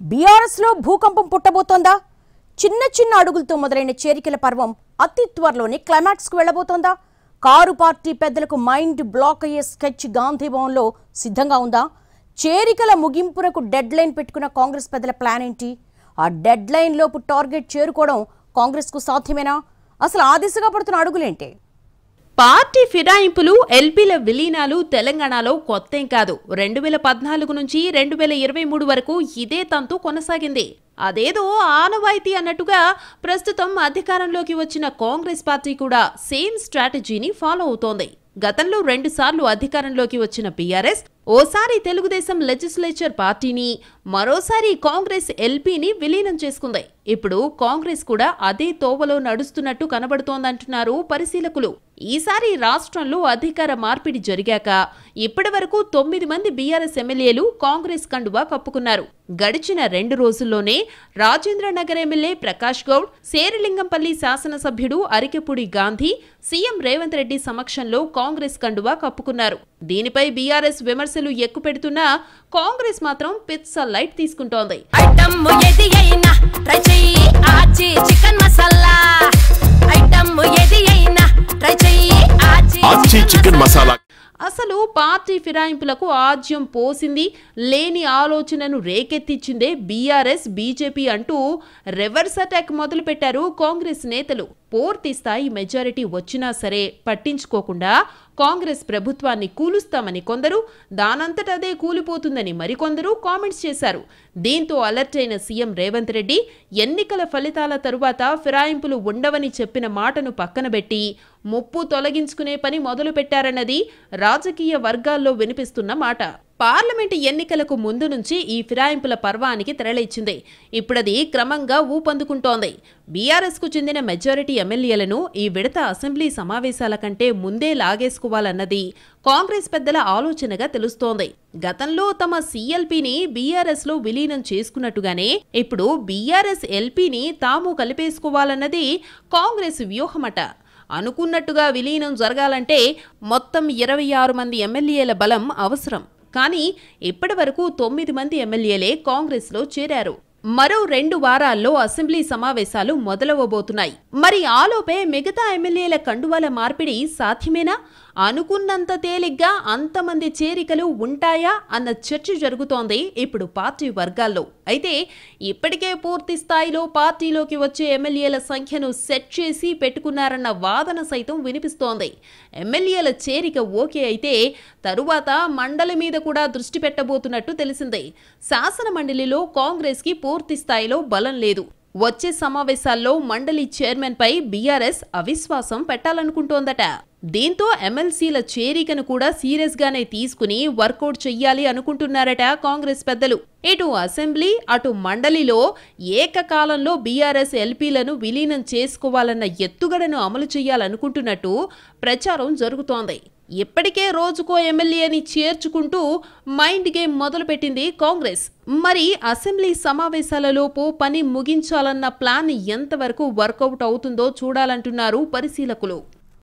BRS లో భూకంపం పుట్టబోతోందా? చిన్న చిన్న అడుగులతో మొదలైన చేరికల పర్వం అతి త్వరలోనే క్లైమాక్స్ కు వెళ్లబోతోందా? కారు పార్టీ పెద్దలకు మైండ్ బ్లాక్ అయ్యే స్కెచ్ గాంధీ భవన్లో సిద్ధంగా ఉందా? చేరికల ముగింపునకు డెడ్ లైన్ పెట్టుకున్న కాంగ్రెస్ పెద్దల ప్లాన్ ఏంటి? ఆ డెడ్ లైన్ లోపు టార్గెట్ చేరుకోవడం కాంగ్రెస్ కు సాధ్యమేనా? అసలు ఆ దిశగా పడుతున్న అడుగులేంటి? పార్టీ ఫిరాయింపులు, ఎల్పీల విలీనాలు తెలంగాణలో కొత్తేం కాదు. 2014 నుంచి 2023 వరకు ఇదే తంతు కొనసాగింది. అదేదో ఆనవాయితీ అన్నట్టుగా ప్రస్తుతం అధికారంలోకి వచ్చిన కాంగ్రెస్ పార్టీ కూడా సేమ్ స్ట్రాటజీని ఫాలో అవుతోంది. గతంలో 2 సార్లు అధికారంలోకి వచ్చిన బీఆర్ఎస్ ఓసారి తెలుగుదేశం లెజిస్లేచర్ పార్టీని, మరోసారి కాంగ్రెస్ ఎల్పీని విలీనం చేసుకుంది. ఇప్పుడు కాంగ్రెస్ కూడా అదే తోవలో నడుస్తున్నట్టు కనబడుతోందంటున్నారు పరిశీలకులు. ఈసారి రాష్ట్రంలో అధికార మార్పిడి జరిగాక ఇప్పటి వరకు 9 మంది బీఆర్ఎస్ ఎమ్మెల్యేలు కాంగ్రెస్ కండువా కప్పుకున్నారు. గడిచిన 2 రోజుల్లోనే రాజేంద్రనగర్ ఎమ్మెల్యే ప్రకాష్ గౌడ్, శేరిలింగంపల్లి శాసనసభ్యుడు అరికెపూడి గాంధీ సీఎం రేవంత్ రెడ్డి సమక్షంలో కాంగ్రెస్ కండువా కప్పుకున్నారు. దీనిపై బీఆర్ఎస్ విమర్శలు ఎక్కుపెడుతున్నా కాంగ్రెస్ మాత్రం పిచ్చ లైట్ తీసుకుంటోంది. అసలు పార్టీ ఫిరాయింపులకు ఆజ్యం పోసింది, లేని ఆలోచనను రేకెత్తించిందే బీఆర్ఎస్ బీజేపీ అంటూ రివర్స్ అటాక్ మొదలుపెట్టారు కాంగ్రెస్ నేతలు. పూర్తి స్థాయి మెజారిటీ వచ్చినా సరే పట్టించుకోకుండా కాంగ్రెస్ ప్రభుత్వాన్ని కూలుస్తామని కొందరు, దానంతటదే కూలిపోతుందని మరికొందరు కామెంట్స్ చేశారు. దీంతో అలర్ట్ అయిన సీఎం రేవంత్ రెడ్డి ఎన్నికల ఫలితాల తరువాత ఫిరాయింపులు ఉండవని చెప్పిన మాటను పక్కనబెట్టి ముప్పు తొలగించుకునే పని మొదలుపెట్టారన్నది రాజకీయ వర్గాల్లో వినిపిస్తున్న మాట. పార్లమెంటు ఎన్నికలకు ముందు నుంచి ఈ ఫిరాయింపుల పర్వానికి తెరలేచింది. ఇప్పుడది క్రమంగా ఊపందుకుంటోంది. బీఆర్ఎస్ కు చెందిన మెజారిటీ ఎమ్మెల్యేలను ఈ విడత అసెంబ్లీ సమావేశాల కంటే ముందే లాగేసుకోవాలన్నది కాంగ్రెస్ పెద్దల ఆలోచనగా తెలుస్తోంది. గతంలో తమ సీఎల్పీని బీఆర్ఎస్ లో విలీనం చేసుకున్నట్టుగానే ఇప్పుడు బీఆర్ఎస్ ఎల్పీని తాము కలిపేసుకోవాలన్నది కాంగ్రెస్ వ్యూహమట. అనుకున్నట్టుగా విలీనం జరగాలంటే మొత్తం 26 మంది ఎమ్మెల్యేల బలం అవసరం. కానీ ఇప్పటి వరకు 9 మంది ఎమ్మెల్యేలే కాంగ్రెస్లో చేరారు. మరో 2 వారాల్లో అసెంబ్లీ సమావేశాలు మొదలవబోతున్నాయి. మరి ఆలోపే మిగతా ఎమ్మెల్యేల కండువాల మార్పిడి సాధ్యమేనా? అనుకున్నంత తేలిగ్గా అంతమంది చేరికలు ఉంటాయా అన్న చర్చ జరుగుతోంది ఇప్పుడు పార్టీ వర్గాల్లో. అయితే ఇప్పటికే పూర్తి స్థాయిలో పార్టీలోకి వచ్చే ఎమ్మెల్యేల సంఖ్యను సెట్ చేసి పెట్టుకున్నారన్న వాదన సైతం వినిపిస్తోంది. ఎమ్మెల్యేల చేరిక ఓకే అయితే తరువాత మండలి మీద కూడా దృష్టి పెట్టబోతున్నట్టు తెలిసింది. శాసన మండలిలో కాంగ్రెస్ కి పూర్తి స్థాయిలో బలం లేదు. వచ్చే సమావేశాల్లో మండలి చైర్మన్ పై బీఆర్ఎస్ అవిశ్వాసం పెట్టాలనుకుంటోందట. దీంతో ఎమ్మెల్సీల చేరికను కూడా సీరియస్ గానే తీసుకుని వర్కౌట్ చెయ్యాలి అనుకుంటున్నారట కాంగ్రెస్ పెద్దలు. ఇటు అసెంబ్లీ అటు మండలిలో ఏకకాలంలో బీఆర్ఎస్ ఎల్పీలను విలీనం చేసుకోవాలన్న ఎత్తుగడను అమలు చేయాలనుకుంటున్నట్టు ప్రచారం జరుగుతోంది. ఇప్పటికే రోజుకో ఎమ్మెల్యేని చేర్చుకుంటూ మైండ్ గేమ్ మొదలుపెట్టింది కాంగ్రెస్. మరి అసెంబ్లీ సమావేశాలలోపు పని ముగించాలన్న ప్లాన్ ఎంతవరకు వర్కౌట్ అవుతుందో చూడాలంటున్నారు పరిశీలకులు.